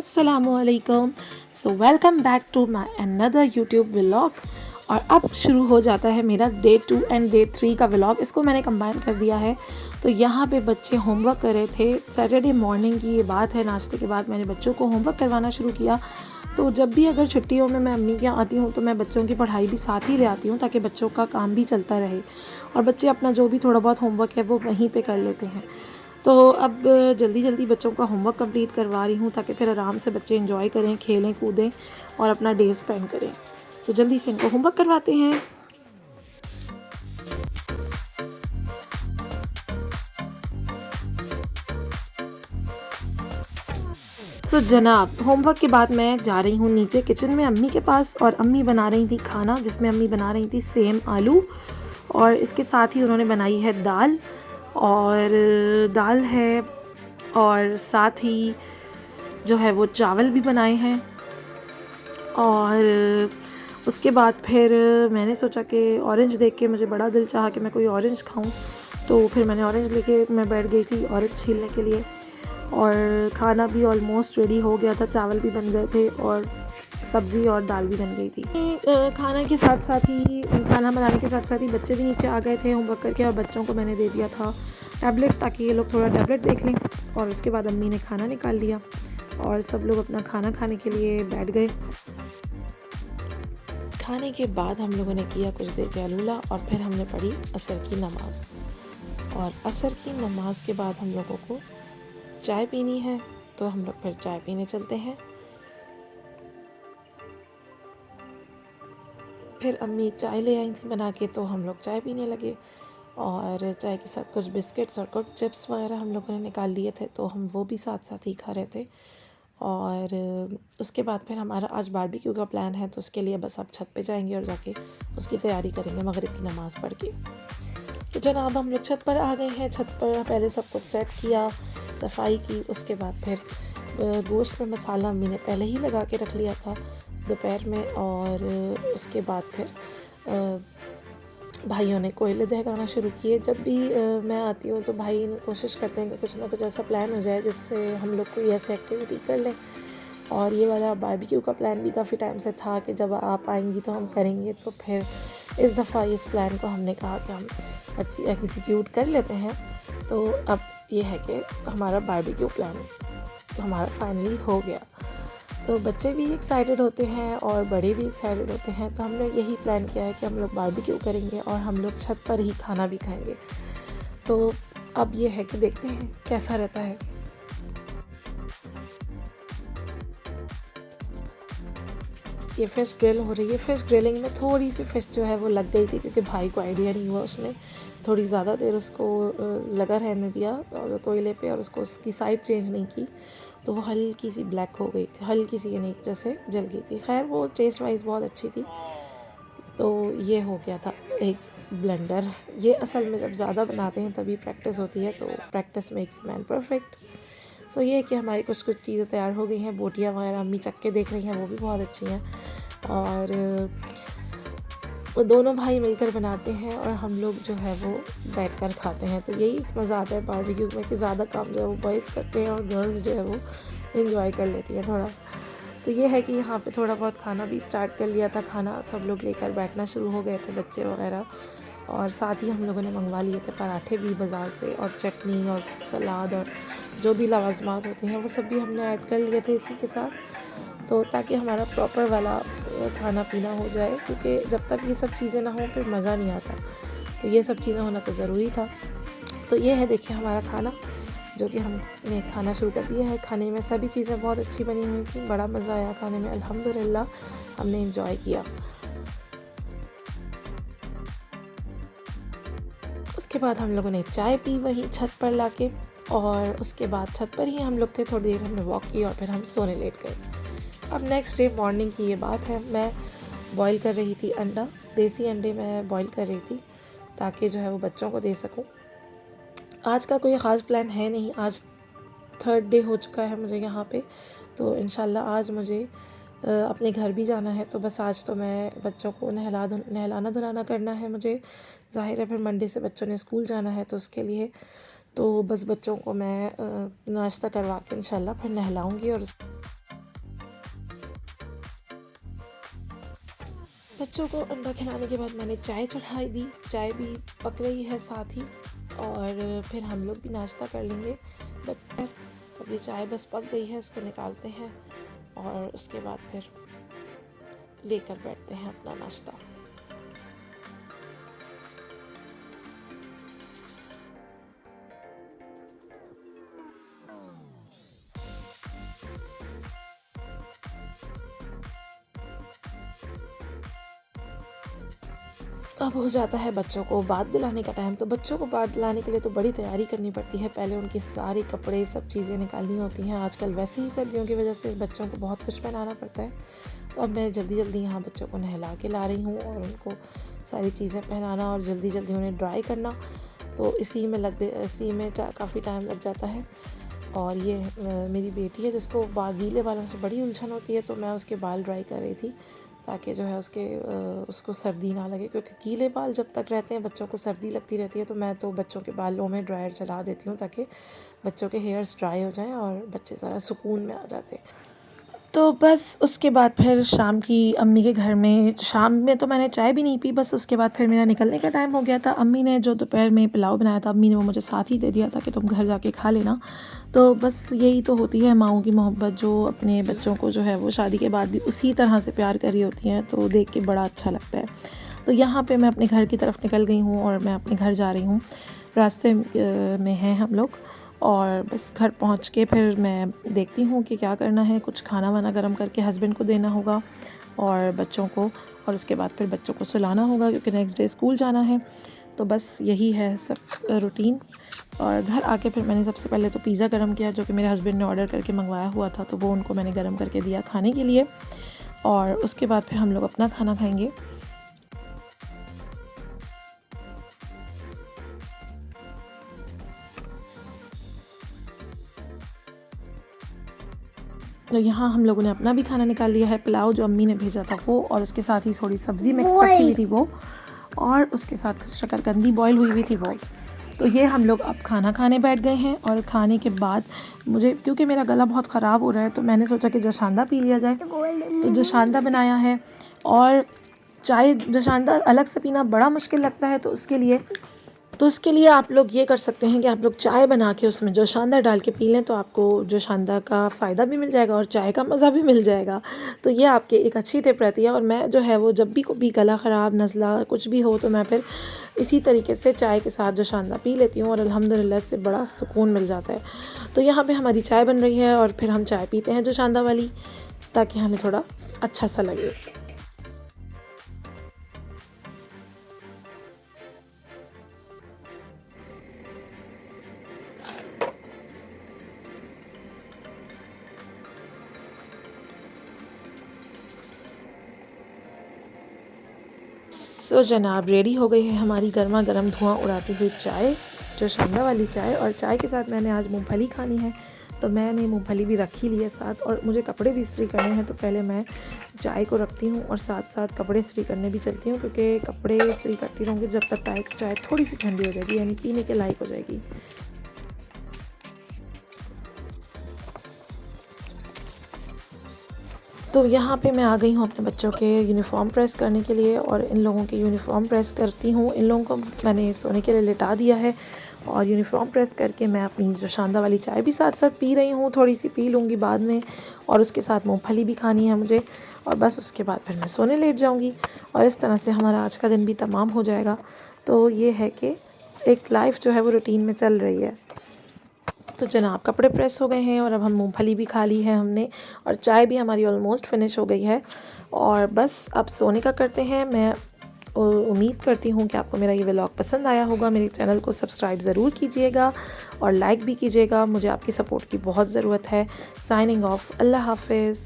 अस्सलामुअलैकुम। So welcome back to my another YouTube vlog. और अब शुरू हो जाता है मेरा डे 2 एंड डे 3 का व्लॉग। इसको मैंने कंबाइन कर दिया है। तो यहाँ पे बच्चे होमवर्क कर रहे थे। सैटरडे मॉर्निंग की ये बात है, नाश्ते के बाद मैंने बच्चों को होमवर्क करवाना शुरू किया। तो जब भी अगर छुट्टियों में मैं अम्मी के यहाँ आती हूँ तो मैं बच्चों की पढ़ाई भी साथ ही ले आती हूँ, ताकि बच्चों का काम भी चलता रहे और बच्चे अपना जो भी थोड़ा बहुत होमवर्क है वो वहीं पे कर लेते हैं। तो अब जल्दी जल्दी बच्चों का होमवर्क कंप्लीट करवा रही हूँ, ताकि फिर आराम से बच्चे एंजॉय करें, खेलें कूदें और अपना डे स्पेंड करें। तो जल्दी से इनको होमवर्क करवाते हैं। सो जनाब, होमवर्क के बाद मैं जा रही हूँ नीचे किचन में अम्मी के पास, और अम्मी बना रही थी खाना, जिसमें अम्मी बना रही थी सेम आलू, और इसके साथ ही उन्होंने बनाई है दाल, और दाल है, और साथ ही जो है वो चावल भी बनाए हैं। और उसके बाद फिर मैंने सोचा कि ऑरेंज देख के मुझे बड़ा दिल चाहा कि मैं कोई ऑरेंज खाऊं, तो फिर मैंने ऑरेंज लेके मैं बैठ गई थी ऑरेंज छीलने के लिए। और खाना भी ऑलमोस्ट रेडी हो गया था, चावल भी बन गए थे और सब्ज़ी और दाल भी बन गई थी। खाना के साथ साथ ही, खाना बनाने के साथ साथ ही बच्चे भी नीचे आ गए थे होमवर्क करके, और बच्चों को मैंने दे दिया था टैबलेट, ताकि ये लोग थोड़ा टैबलेट देख लें। और उसके बाद अम्मी ने खाना निकाल लिया और सब लोग अपना खाना खाने के लिए बैठ गए। खाने के बाद हम लोगों ने किया कुछ देर कैलूला, और फिर हमने पढ़ी असर की नमाज़। और असर की नमाज़ के बाद हम लोगों को चाय पीनी है, तो हम लोग फिर चाय पीने चलते हैं। फिर अम्मी चाय ले आई थी बना के, तो हम लोग चाय पीने लगे। और चाय के साथ कुछ बिस्किट्स और कुछ चिप्स वगैरह हम लोगों ने निकाल लिए थे, तो हम वो भी साथ साथ ही खा रहे थे। और उसके बाद फिर हमारा आज बारबेक्यू का प्लान है, तो उसके लिए बस अब छत पे जाएंगे और जाके उसकी तैयारी करेंगे मगरिब की नमाज़ पढ़ के। तो जनाब, हम लोग छत पर आ गए हैं। छत पर पहले सब कुछ सेट किया, सफाई की। उसके बाद फिर गोश्त में मसाला अम्मी ने पहले ही लगा के रख लिया था दोपहर में। और उसके बाद फिर भाइयों ने कोयले दहकाना शुरू किए। जब भी मैं आती हूँ तो भाई कोशिश करते हैं कि कुछ ना कुछ ऐसा प्लान हो जाए जिससे हम लोग कोई ऐसी एक्टिविटी कर लें। और ये वाला बारबेक्यू का प्लान भी काफ़ी टाइम से था कि जब आप आएंगी तो हम करेंगे। तो फिर इस दफ़ा इस प्लान को हमने कहा कि हम अच्छी एग्जीक्यूट कर लेते हैं। तो अब ये है कि हमारा बारबेक्यू प्लान हमारा फाइनली हो गया। तो बच्चे भी एक्साइटेड होते हैं और बड़े भी एक्साइटेड होते हैं। तो हमने यही प्लान किया है कि हम लोग बारबेक्यू करेंगे और हम लोग छत पर ही खाना भी खाएंगे। तो अब ये है कि देखते हैं कैसा रहता है। ये फ़िश ग्रिल हो रही है। फ़िश ग्रिलिंग में थोड़ी सी फ़िश जो है वो लग गई थी, क्योंकि भाई को आइडिया नहीं हुआ। उसने थोड़ी ज़्यादा देर उसको लगा रहने दिया और कोयले पे, और उसको उसकी साइड चेंज नहीं की, तो वो हल्की सी ब्लैक हो गई थी, हल्की सी यानी जैसे जल गई थी। खैर, वो टेस्ट वाइज बहुत अच्छी थी। तो ये हो गया था एक ब्लेंडर। ये असल में जब ज़्यादा बनाते हैं तभी प्रैक्टिस होती है, तो प्रैक्टिस मेक्स मैन परफेक्ट। सो ये है कि हमारी कुछ कुछ चीज़ें तैयार हो गई हैं। बोटियाँ वगैरह अम्मी चक्के देख रही हैं, वो भी बहुत अच्छी हैं। और वो दोनों भाई मिलकर बनाते हैं और हम लोग जो है वो बैठ कर खाते हैं। तो यही मज़ा आता है बारबेक्यू में कि ज़्यादा काम जो है वो बॉयज़ करते हैं और गर्ल्स जो है वो इन्जॉय कर लेती हैं थोड़ा। तो ये है कि यहाँ पे थोड़ा बहुत खाना भी स्टार्ट कर लिया था। खाना सब लोग लेकर बैठना शुरू हो गए थे, बच्चे वगैरह। और साथ ही हम लोगों ने मंगवा लिए थे पराठे भी बाज़ार से, और चटनी और सलाद और जो भी लवाजमात होते हैं वो सब भी हमने ऐड कर लिए थे इसी के साथ। तो ताकि हमारा प्रॉपर वाला खाना पीना हो जाए, क्योंकि जब तक ये सब चीज़ें ना हो फिर मज़ा नहीं आता। तो ये सब चीज़ें होना तो ज़रूरी था। तो ये है, देखिए हमारा खाना, जो कि हमने खाना शुरू कर दिया है। खाने में सभी चीज़ें बहुत अच्छी बनी हुई थी, बड़ा मज़ा आया खाने में, अल्हम्दुलिल्लाह हमने एंजॉय किया। उसके बाद हम लोगों ने चाय पी वहीं छत पर लाके, और उसके बाद छत पर ही हम लोग थे। थोड़ी देर हमने वॉक की और फिर हम सोने लेट गए। अब नेक्स्ट डे मॉर्निंग की ये बात है। मैं बॉईल कर रही थी अंडा, देसी अंडे मैं बॉईल कर रही थी, ताकि जो है वो बच्चों को दे सकूं। आज का कोई ख़ास प्लान है नहीं। आज थर्ड डे हो चुका है मुझे यहाँ पे। तो इंशाल्लाह आज मुझे अपने घर भी जाना है। तो बस आज तो मैं बच्चों को नहलाना धुलाना करना है मुझे। ज़ाहिर है फिर मंडे से बच्चों ने स्कूल जाना है, तो उसके लिए तो बस बच्चों को मैं नाश्ता करवा के इंशाल्लाह फिर नहलाऊँगी। और बच्चों को अंडा खिलाने के बाद मैंने चाय चढ़ाई दी, चाय भी पक रही है साथ ही, और फिर हम लोग भी नाश्ता कर लेंगे। बट अब ये चाय बस पक गई है, इसको निकालते हैं और उसके बाद फिर लेकर बैठते हैं अपना नाश्ता। अब हो जाता है बच्चों को बात दिलाने का टाइम। तो बच्चों को बात दिलाने के लिए तो बड़ी तैयारी करनी पड़ती है। पहले उनके सारे कपड़े, सब चीज़ें निकालनी होती हैं। आजकल वैसे ही सर्दियों की वजह से बच्चों को बहुत कुछ पहनाना पड़ता है। तो अब मैं जल्दी जल्दी यहाँ बच्चों को नहला के ला रही हूँ और उनको सारी चीज़ें पहनाना और जल्दी जल्दी उन्हें ड्राई करना, तो इसी में काफ़ी टाइम लग जाता है। और ये मेरी बेटी है जिसको गीले बालों से बड़ी उलझन होती है, तो मैं उसके बाल ड्राई कर रही थी ताकि जो है उसको सर्दी ना लगे, क्योंकि गीले बाल जब तक रहते हैं बच्चों को सर्दी लगती रहती है। तो मैं तो बच्चों के बालों में ड्रायर चला देती हूँ ताकि बच्चों के हेयर्स ड्राई हो जाएं और बच्चे ज़रा सुकून में आ जाते हैं। तो बस उसके बाद फिर शाम की अम्मी के घर में, शाम में तो मैंने चाय भी नहीं पी। बस उसके बाद फिर मेरा निकलने का टाइम हो गया था। अम्मी ने जो दोपहर में पुलाव बनाया था, अम्मी ने वो मुझे साथ ही दे दिया था कि तुम घर जाके खा लेना। तो बस यही तो होती है माँओं की मोहब्बत, जो अपने बच्चों को जो है वो शादी के बाद भी उसी तरह से प्यार कर रही होती हैं, तो देख के बड़ा अच्छा लगता है। तो यहाँ पे मैं अपने घर की तरफ निकल गई हूँ और मैं अपने घर जा रही हूँ। रास्ते में हैं हम लोग, और बस घर पहुंच के फिर मैं देखती हूँ कि क्या करना है। कुछ खाना वाना गर्म करके हस्बैंड को देना होगा और बच्चों को, और उसके बाद फिर बच्चों को सुलाना होगा क्योंकि नेक्स्ट डे स्कूल जाना है। तो बस यही है सब रूटीन। और घर आके फिर मैंने सबसे पहले तो पिज़्ज़ा गर्म किया, जो कि मेरे हस्बैंड ने ऑर्डर करके मंगवाया हुआ था, तो वो उनको मैंने गर्म करके दिया खाने के लिए। और उसके बाद फिर हम लोग अपना खाना खाएंगे। तो यहाँ हम लोगों ने अपना भी खाना निकाल लिया है। पुलाव जो अम्मी ने भेजा था वो, और उसके साथ ही थोड़ी सब्ज़ी मिक्स रखी हुई थी वो, और उसके साथ शकरकंदी बॉईल हुई थी वो। तो ये हम लोग अब खाना खाने बैठ गए हैं। और खाने के बाद मुझे, क्योंकि मेरा गला बहुत ख़राब हो रहा है, तो मैंने सोचा कि जोशांदा पी लिया जाए। तो जोशांदा बनाया है, और चाय जोशांदा अलग से पीना बड़ा मुश्किल लगता है, तो उसके लिए आप लोग ये कर सकते हैं कि आप लोग चाय बना के उसमें जोशांदा डाल के पी लें, तो आपको जोशांदा का फ़ायदा भी मिल जाएगा और चाय का मज़ा भी मिल जाएगा। तो ये आपकी एक अच्छी टिप रहती है। और मैं जो है वो जब भी गला ख़राब, नज़ला कुछ भी हो, तो मैं फिर इसी तरीके से चाय के साथ जोशांदा पी लेती हूँ और अल्हम्दुलिल्लाह इससे बड़ा सुकून मिल जाता है। तो यहाँ पर हमारी चाय बन रही है और फिर हम चाय पीते हैं जोशांदा वाली, ताकि हमें थोड़ा अच्छा सा लगे। तो जनाब रेडी हो गई है हमारी गर्मा गर्म धुआं उड़ाती हुई चाय, जोशांदा वाली चाय। और चाय के साथ मैंने आज मूंगफली खानी है, तो मैंने मूंगफली भी रखी ली है साथ। और मुझे कपड़े भी इस्त्री करने हैं, तो पहले मैं चाय को रखती हूँ और साथ साथ कपड़े इस्त्री करने भी चलती हूँ, क्योंकि कपड़े इस्त्री करती रहूँगी जब तक चाय थोड़ी सी ठंडी हो जाएगी, यानी पीने के लायक हो जाएगी। तो यहाँ पे मैं आ गई हूँ अपने बच्चों के यूनिफ़ॉर्म प्रेस करने के लिए, और इन लोगों के यूनिफ़ॉर्म प्रेस करती हूँ। इन लोगों को मैंने सोने के लिए लिटा दिया है, और यूनिफ़ॉर्म प्रेस करके मैं अपनी जोशांदा वाली चाय भी साथ साथ पी रही हूँ। थोड़ी सी पी लूँगी बाद में, और उसके साथ मूंगफली भी खानी है मुझे, और बस उसके बाद फिर मैं सोने लेट जाऊँगी। और इस तरह से हमारा आज का दिन भी तमाम हो जाएगा। तो ये है कि एक लाइफ जो है वो रूटीन में चल रही है। तो जनाब कपड़े प्रेस हो गए हैं, और अब हम मूंगफली भी खा ली है हमने, और चाय भी हमारी ऑलमोस्ट फिनिश हो गई है। और बस अब सोने का करते हैं। मैं उम्मीद करती हूँ कि आपको मेरा ये व्लॉग पसंद आया होगा। मेरे चैनल को सब्सक्राइब ज़रूर कीजिएगा और लाइक भी कीजिएगा, मुझे आपकी सपोर्ट की बहुत ज़रूरत है। साइनिंग ऑफ, अल्लाह हाफिज़।